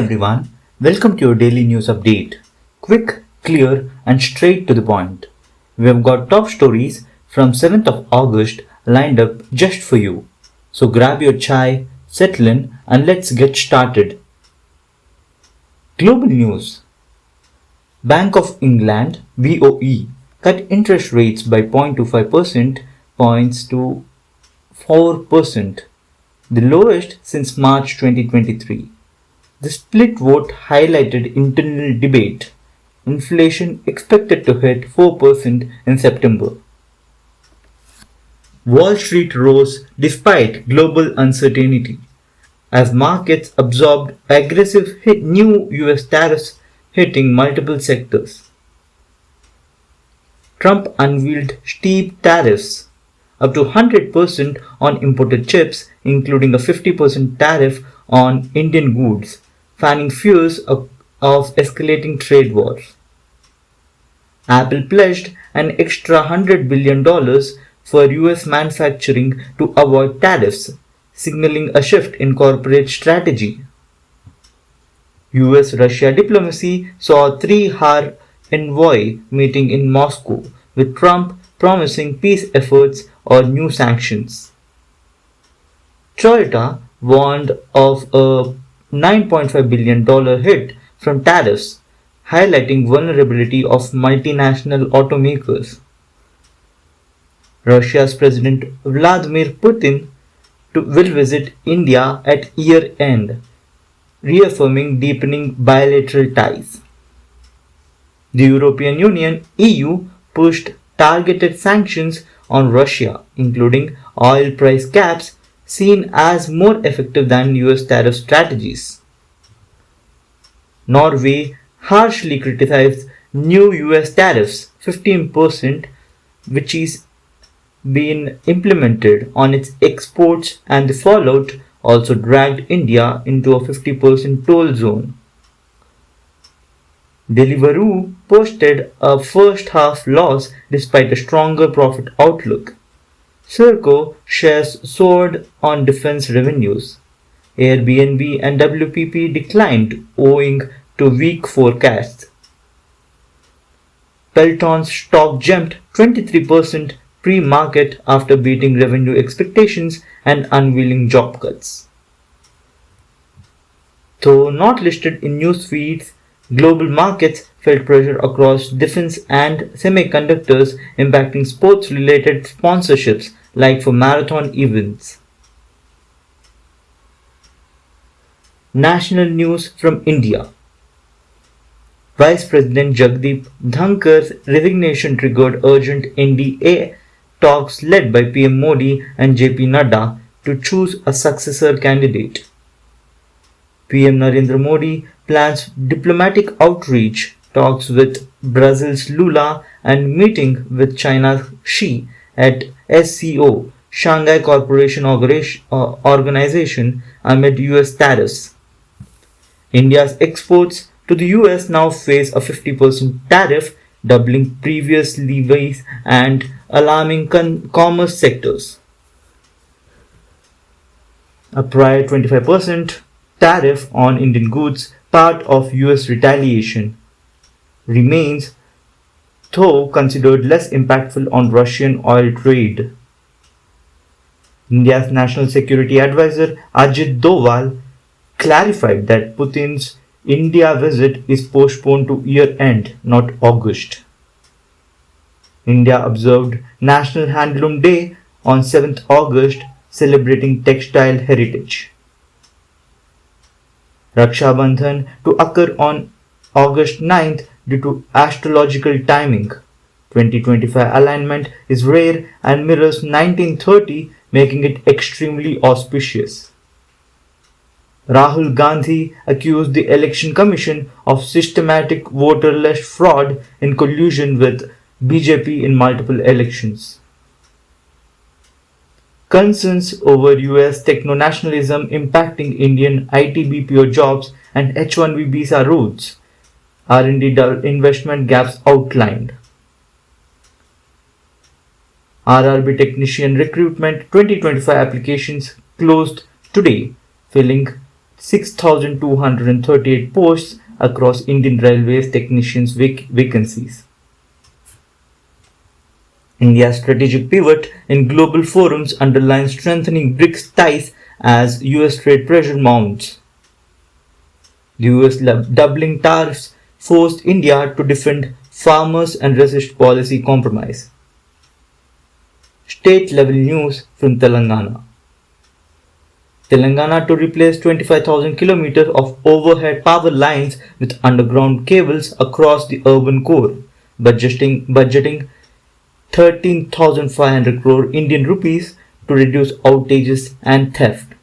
everyone, welcome to your daily news update. Quick, clear, and straight to the point. We have got top stories from 7th of August lined up just for you. So grab your chai, settle in, and let's get started. Global news. Bank of England (BOE) cut interest rates by 0.25% points to 4%, the lowest since March 2023. The split vote highlighted internal debate. Inflation expected to hit 4% in September. Wall Street rose despite global uncertainty as markets absorbed aggressive new US tariffs hitting multiple sectors. Trump unveiled steep tariffs up to 100% on imported chips, including a 50% tariff on Indian goods, fanning fears of escalating trade wars. Apple pledged an extra $100 billion for US manufacturing to avoid tariffs, signaling a shift in corporate strategy. US-Russia diplomacy saw a 3-hour envoy meeting in Moscow, with Trump promising peace efforts or new sanctions. Toyota warned of a $9.5 billion hit from tariffs, highlighting vulnerability of multinational automakers. Russia's President Vladimir Putin will visit India at year-end, reaffirming deepening bilateral ties. The European Union (EU) pushed targeted sanctions on Russia, including oil price caps, seen as more effective than US tariff strategies. Norway harshly criticized new US tariffs 15%, which is been implemented on its exports, and the fallout also dragged India into a 50% toll zone. Deliveroo posted a first half loss despite a stronger profit outlook. Serco shares soared on defense revenues. Airbnb and WPP declined owing to weak forecasts. Peloton's stock jumped 23% pre-market after beating revenue expectations and unveiling job cuts. Though not listed in news feeds, global markets felt pressure across defense and semiconductors, impacting sports-related sponsorships like for marathon events. National news from India. Vice President Jagdeep Dhankar's resignation triggered urgent NDA talks led by PM Modi and JP Nadda to choose a successor candidate. PM Narendra Modi plans diplomatic outreach, talks with Brazil's Lula, and meeting with China's Xi at SCO, Shanghai Cooperation Organization, amid US tariffs. India's exports to the US now face a 50% tariff, doubling previous levies and alarming commerce sectors. A prior 25% tariff on Indian goods, part of US retaliation, remains, though considered less impactful on Russian oil trade. India's National Security Advisor Ajit Doval clarified that Putin's India visit is postponed to year-end, not August. India observed National Handloom Day on 7th August, celebrating textile heritage. Raksha Bandhan to occur on August 9th due to astrological timing. 2025 alignment is rare and mirrors 1930, making it extremely auspicious. Rahul Gandhi accused the Election Commission of systematic voter list fraud in collusion with BJP in multiple elections. Concerns over US techno-nationalism impacting Indian IT BPO jobs and H-1B visa routes. R&D investment gaps outlined. RRB technician recruitment 2025 applications closed today, filling 6,238 posts across Indian Railways technicians vacancies. India's strategic pivot in global forums underlines strengthening BRICS ties as US trade pressure mounts. The US doubling tariffs forced India to defend farmers and resist policy compromise. State level news from Telangana. Telangana to replace 25,000 kilometers of overhead power lines with underground cables across the urban core, budgeting 13,500 crore Indian rupees to reduce outages and theft.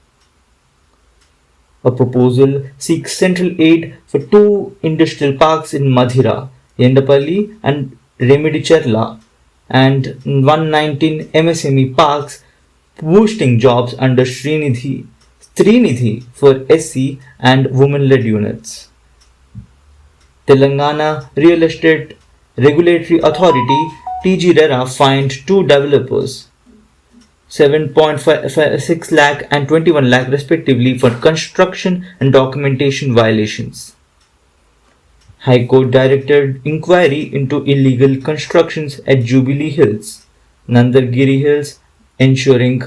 A proposal seeks central aid for two industrial parks in Madhira, Yendapalli and Remedicherla, and 119 MSME parks, boosting jobs under Srinidhi for SC and women-led units. Telangana Real Estate Regulatory Authority TG-RERA fined two developers 7.56 lakh and 21 lakh respectively for construction and documentation violations. High Court directed inquiry into illegal constructions at Jubilee Hills, Nandargiri Hills, ensuring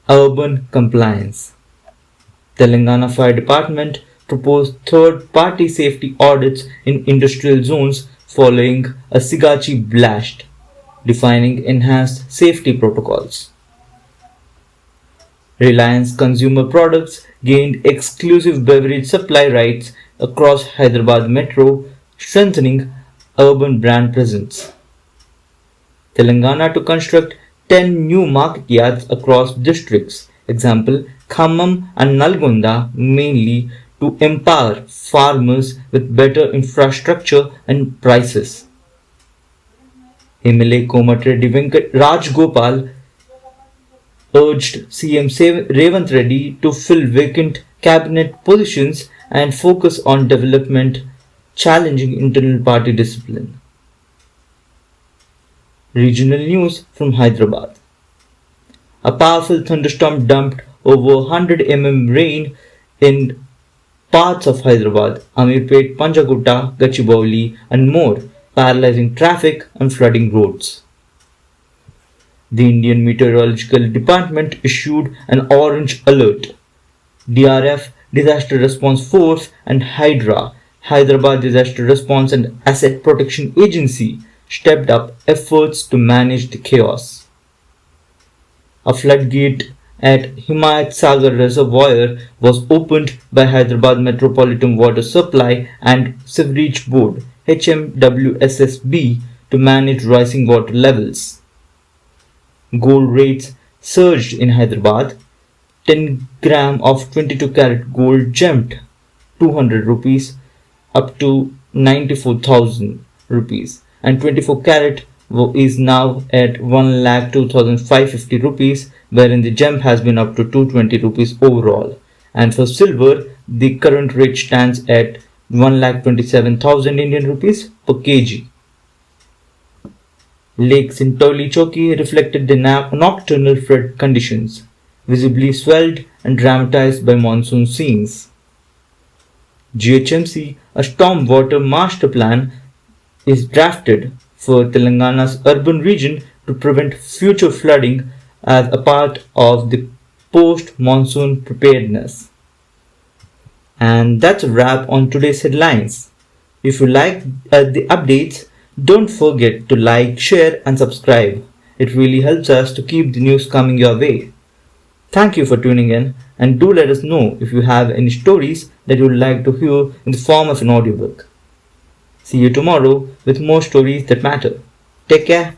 urban compliance. Telangana Fire Department proposed third-party safety audits in industrial zones following a Sigachi blast, defining enhanced safety protocols. Reliance Consumer Products gained exclusive beverage supply rights across Hyderabad Metro, strengthening urban brand presence. Telangana to construct 10 new market yards across districts, example Khammam and Nalgonda, mainly to empower farmers with better infrastructure and prices. MLA Komatreddy Venkat Rajgopal urged CM Revant Reddy to fill vacant cabinet positions and focus on development, challenging internal party discipline. Regional news from Hyderabad. A powerful thunderstorm dumped over 100 mm rain in parts of Hyderabad, Amirpet, Panjagutta, Gachibowli, and more, paralyzing traffic and flooding roads. The Indian Meteorological Department issued an orange alert. DRF, Disaster Response Force, and Hydra, Hyderabad Disaster Response and Asset Protection Agency, stepped up efforts to manage the chaos. A floodgate at Himayat Sagar Reservoir was opened by Hyderabad Metropolitan Water Supply and Sewerage Board HMWSSB to manage rising water levels. Gold rates surged in Hyderabad. 10 gram of 22 karat gold jumped 200 rupees up to 94,000 rupees, and 24 karat is now at 1,02,550 rupees, wherein the jump has been up to 220 rupees overall. And for silver, the current rate stands at 1,27,000 Indian rupees per kg. Lakes in Toli Choki reflected the nocturnal flood conditions, visibly swelled and dramatized by monsoon scenes. GHMC, a stormwater master plan, is drafted for Telangana's urban region to prevent future flooding as a part of the post-monsoon preparedness. And that's a wrap on today's headlines. If you like the updates, don't forget to like, share and subscribe. It really helps us to keep the news coming your way. Thank you for tuning in, and do let us know if you have any stories that you would like to hear in the form of an audiobook. See you tomorrow with more stories that matter. Take care.